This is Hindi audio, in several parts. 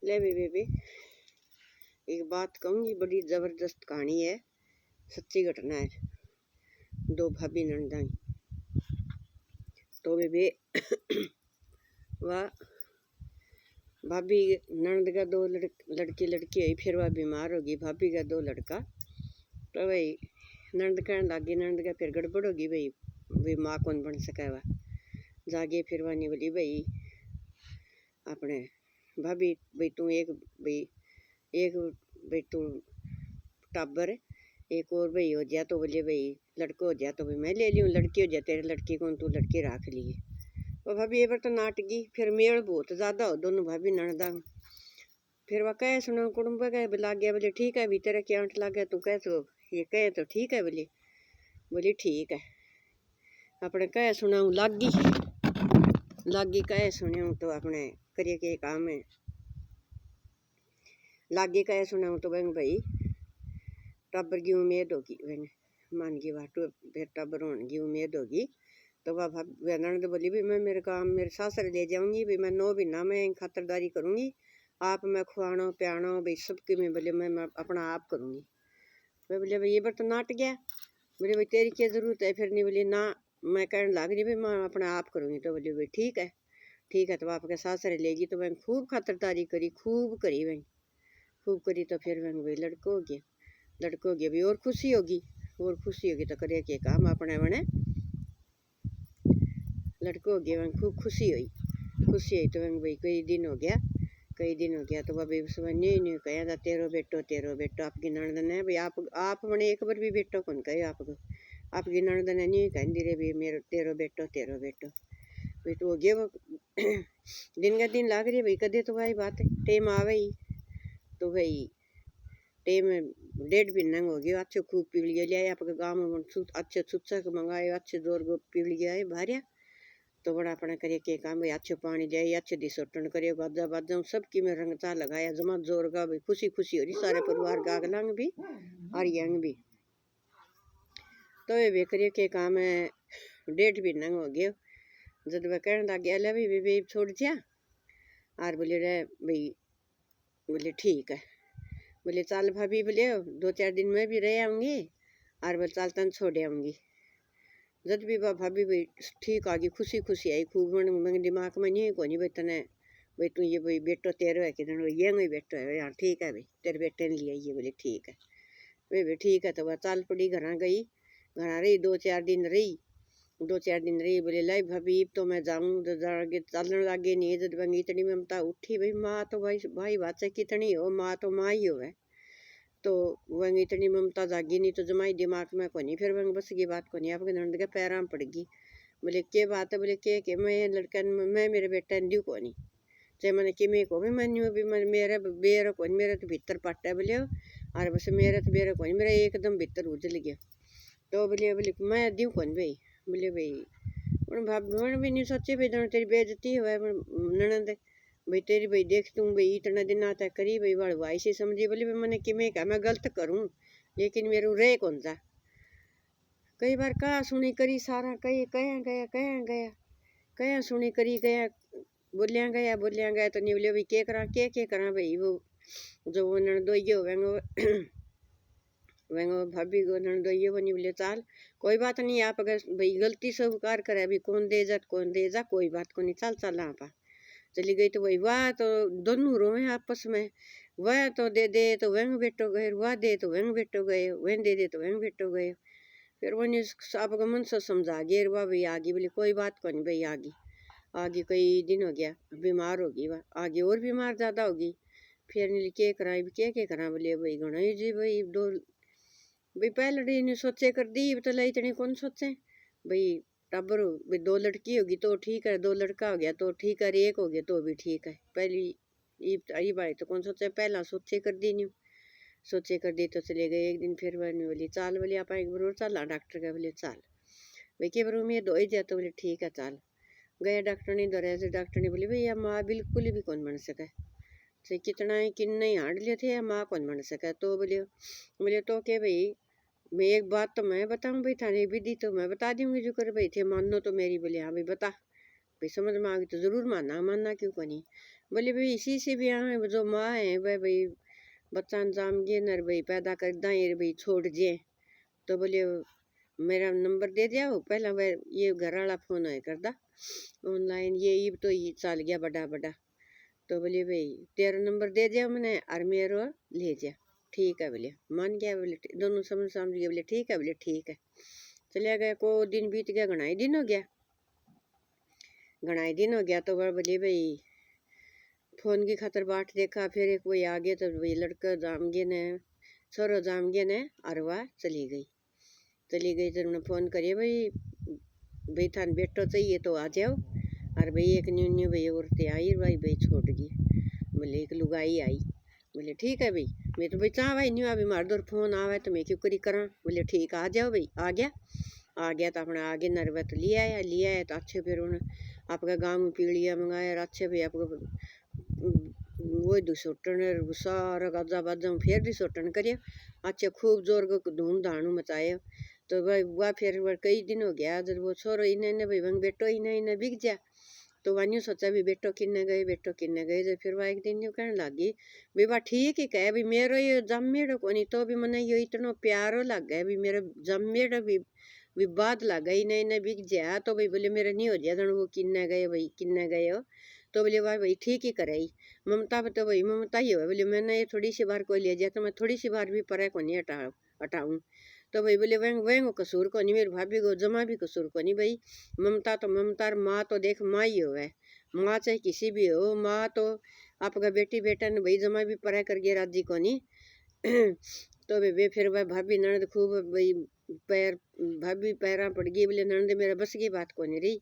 ले बेबी एक बात कहूँगी, बड़ी ज़बरदस्त कहानी है, सच्ची घटना है। दो भाभी नंदा तो बेबी वह भाभी नंद का दो लड़की हुई, फिर वह बीमार होगी। भाभी का दो लड़का, तो भाई नंद कहने लगी, नंद का फिर गड़बड़ होगी भाई माँ कौन बन सका। वह जागे फिर वह नहीं बोली भाई अपने भाभी भाई तू एक भाई तू टाबर एक और भाई हो जा, तो बोले भाई लड़को हो जा तो भाई मैं ले लूँ, लड़की हो जा तेरे लड़की कौन तू लड़की रख लिए। वो भाभी ये बार तो नाटकी, फिर मेल बहुत ज़्यादा हो दोनों भाभी ननदा। फिर वह कहे सुनो कुटुम्ब कहे लाग गया, बोले ठीक है भी तेरा क्या आंट लग गया, तू कहे तो ये कहे तो ठीक है। बोली ठीक है। अपने कहे सुनाऊँ लागी कहे सुनाऊँ तो अपने करिए के काम है। लागे कहे सुनाऊँ तो भाई टब्बर की उम्मीद होगी, मैंने मान की बात फिर टब्बर होने की उम्मीद होगी। तो वह ननद बोली भी मैं मेरे काम मेरे सासरे ले जाऊंगी भी, मैं 9 महीना में खातरदारी करूंगी, आप मैं खुआनो प्यानो भाई सबकी मैं बोले मैं अपना आप करूंगी। मैं बोले भाई ये बार तो नाट गया, बोले भाई तेरी क्या ज़रूरत है। फिर नहीं बोली ना मैं कहने लग रही भाई मैं अपना आप करूँगी। तो बोली भाई ठीक है तो आपके सासरे लेगी। तो मैंने खूब खातरदारी करी, खूब करी भाई खूब करी। तो फिर मैंने भाई लड़को हो गया भी और खुशी होगी तो करे के काम अपने बने लड़को हो गया। खूब खुशी हुई तो मैंने भाई कई दिन हो गया तो भाभी सुबह नहीं कहा था तेरो बेटो आपकी ननद ने भाई आप मैंने एक बार भी बेटो कौन कहे आपको, आपकी ननद ने नहीं कहती रे भाई मेरे तेरो बेटो भाई तो हो गया वो दिन का दिन लाग रही भाई कदे तो भाई बात है टेम आवे ही तो भाई टेम 1.5 महीना हो गया। अच्छे खूब पीलिया लिया आपके गाँव में, अच्छे सुचक मंगाए, अच्छे जोर गो पीलिया है भारिया। तो बड़ा अपना करिए के काम भाई अच्छे पानी जाए, अच्छे दिसोटन करे, बाजा सबकी में रंगता लगाया जमा जोर का भाई खुशी हो रही सारे परिवार गागलांग भी और यंग भी। तो ये करिए के काम है 1.5 महीना हो गया। जब वह कहने लग गया ले भाई छोड़ दिया और बोले रे भाई बोले ठीक है, बोले चल भाभी बोले 2-4 दिन में भी रह आऊँगी और बोले चल तन छोड़ आऊँगी। जब भी भाभी भाई ठीक आ गई, खुशी आई खूब। मेरे दिमाग में नहीं कोनी भाई तने भाई तू ये भाई बेटो तेरो है कि ये बेटो है यार, ठीक है भाई तेरे बेटे ने लिया ये। बोले ठीक है भाई ठीक है। तो वह चल पड़ी, घर रही 2-4 दिन रही। बोले लाई भाभी तो मैं जाऊँ तो चलने लागे नहीं। जब वही इतनी ममता उठी भाई माँ तो भाई बात से कितनी हो, माँ तो माँ ही हो है। तो वही इतनी ममता जागी नहीं तो जमाई दिमाग में कोनी। फिर वही बस की बात कोनी, आपके नंद के पैरां पड़ गई। बोले के बात है, बोले के मैं लड़का मैं मेरे बेटा ने दी कोनी चाहे मैंने कि मैं को भी मैं भी मेरे बेर कोनी, मेरे तो भीतर पट्टा बोले और बस मेरे तो बेर कोनी, मेरा एकदम भीतर उजल गया। तो बोले मैं दूँ कौन भाई। बोले भाई भाभी भी नहीं सोचे भाई तेरी बेइज्जती हुआ ननद भाई तेरी भाई देख तू भाई इतना दिन आता करी भाई भाई से समझी। बोली मैंने कि मैं क्या मैं गलत करूँ लेकिन मेरे रे कौन सा कई बार कहा सुनी करी सारा कहीं गया सुनी करी गया बोलिया गया तो नहीं बोले भाई के करा भाई वो जो वो ननदोइये हो वेंगो भाभी को ननदोइये वो नहीं बोले चाल कोई बात नहीं, आप अगर भाई गलती से उपकार करे अभी कौन दे जा कोई बात को नहीं, चल आप चली गई। तो वही वाह तो दोनों रोए आपस में, वह तो दे तो वह बेटो गए, वह दे तो वह बेटो गए, वह दे तो वह बेटो गए। फिर वही आपका मन से समझा गया वाह भाई आगे। बोले कोई बात को नहीं भाई आगे कई दिन हो गया बीमार होगी वह आगे और बीमार ज़्यादा होगी। फिर नील के करा बोले भाई घना जी भाई भाई पहले ने सोचे कर दी तो लाई इतनी कौन सोचे भाई टब्बर भाई 2 लड़की होगी तो ठीक है, 2 लड़का हो गया तो ठीक है, 1 हो गया तो भी ठीक है। पहली ये बात तो कौन सोचे, पहला सोचे कर दी नहीं सोचे कर दी तो चले गए। एक दिन फिर बनी बोली चाल बोले आप एक बार चल डॉक्टर का। बोले चाल भाई के बार उम्मीद हो ही जाए। तो बोले ठीक है चाल गए डॉक्टर ने दौड़े से। डॉक्टर ने बोली भाई यह माँ बिल्कुल भी कौन बन सके, से कितना ही किन्ने हांड लिए थे माँ कौन बन सका। तो बोले तो के भाई मैं एक बात तो मैं बताऊं भाई थाने विधि तो मैं बता दूंगी जो कर भाई थे मानो तो मेरी। बोले हाँ भाई बता। भाई समझ में आ गई तो ज़रूर मानना, मानना क्यों को नहीं। बोले भाई इसी से भी यहाँ जो माँ है वह भाई बच्चा जाम गे नर भाई पैदा कर दाए भाई छोड़ जे। तो बोले मेरा नंबर दे दिया हो पहला, वह ये घर वाला फ़ोन है करदा ऑनलाइन, ये तो ये चल गया बड़ा बड़ा। तो बोले भाई तेरा नंबर दे दिया मैंने और मेरा ले जा। ठीक है बोले, मान गया बोले, दोनों समझ समझ गए बोले ठीक है, बोले ठीक है। चले गए, को दिन बीत गया, घना ही दिन हो गया, घना ही दिन हो गया। तो वह बोले भाई फ़ोन की खातर बाट देखा, फिर एक कोई आ गया तो भाई लड़का जाम गए ने, छोरो जाम गए ने, और वह चली गई। तो उन्होंने फ़ोन करिए भाई भाई थान बेटो चाहिए तो आ जाओ। और भाई एक न्यू न्यू भाई औरतें आई भाई भाई छोड़ गई। बोले एक लुगाई आई। बोले ठीक है भाई, मैं तो भाई चाह भाई न्यू अभी मार दो फोन आवे तो मैं क्यों करी करा। बोले ठीक आ जाओ भाई। आ गया तो अपना आगे नरवा तो लिया है तो अच्छे फिर उन्हें आपका गाँव में पीड़िया मंगाया और अच्छे भाई आपको वही दुसोटन सारा गाजा बाजा फिर दुसोटन करिए अच्छे खूब जोर को धूम धाणू मचाए। तो भाई वह फिर वह कई दिन हो गया जब वो छोरो इन्हें भाई वंग बेटो इन्हें बिक जा। तो वह न्यू सोचा भी बेटो किन्ने गए जब फिर वह एक दिन न्यू कहने लगी भी वह ठीक ही कहे भी मेरो ये जमेड़ो को नहीं तो भी मने ये इतना प्यारो लग गया भी मेरे जमेड़ो भी बात लग गई इन्हें बिक जा। तो भाई बोले मेरे नहीं हो जाए वो किन्ने गए भाई किन्ने गए हो। तो बोले वाह भाई ठीक ही करे ममता पे तो भाई ममता ही हो। बोले मैंने ये थोड़ी सी बार कोई ले जाए तो मैं थोड़ी सी बार भी परे को नहीं हटाऊँ। तो भाई बोले वह कसूर को नहीं, मेरी भाभी को जमा भी कसूर को नहीं भाई। ममता तो ममता, माँ तो देख माँ ही हो है, माँ चाहे किसी भी हो, माँ तो आपका बेटी बेटा ने भाई जमा भी परा कर गया राजी को नहीं। तो वे फिर वह भाभी ननद खूब भाई पैर भाभी पैरा पड़ गई। बोले ननद मेरा बस की बात को नहीं रही।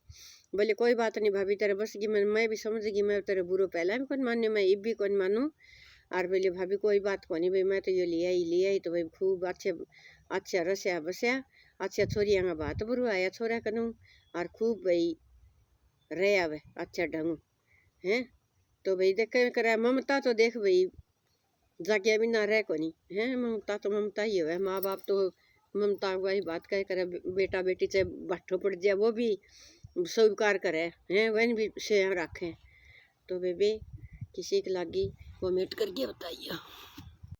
बोले कोई बात नहीं भाभी तेरे बस की, मैं भी समझ गई, मैं तेरे बुरो पहला भी कौन मानू, मैं इब भी कौन मानू। और बोले भाभी कोई बात को नहीं भाई, मैं तो ये लिया ही तो भाई खूब अच्छे अच्छा रस्या बस्या अच्छा छोरिया का बात बुरु आया छोरा कनू और खूब भाई रहे आवे अच्छा ढंग है। तो भाई देख करे ममता तो देख भाई जागिया भी ना रहे को नहीं है, ममता तो ममता ही है। माँ बाप तो ममता वाली बात कह करे, बेटा बेटी चाहे बाठो पड़ जाए वो भी स्वीकार करे हैं, वह भी से रखें। तो बेबे किसी की लागी वो मेट करके बताइए।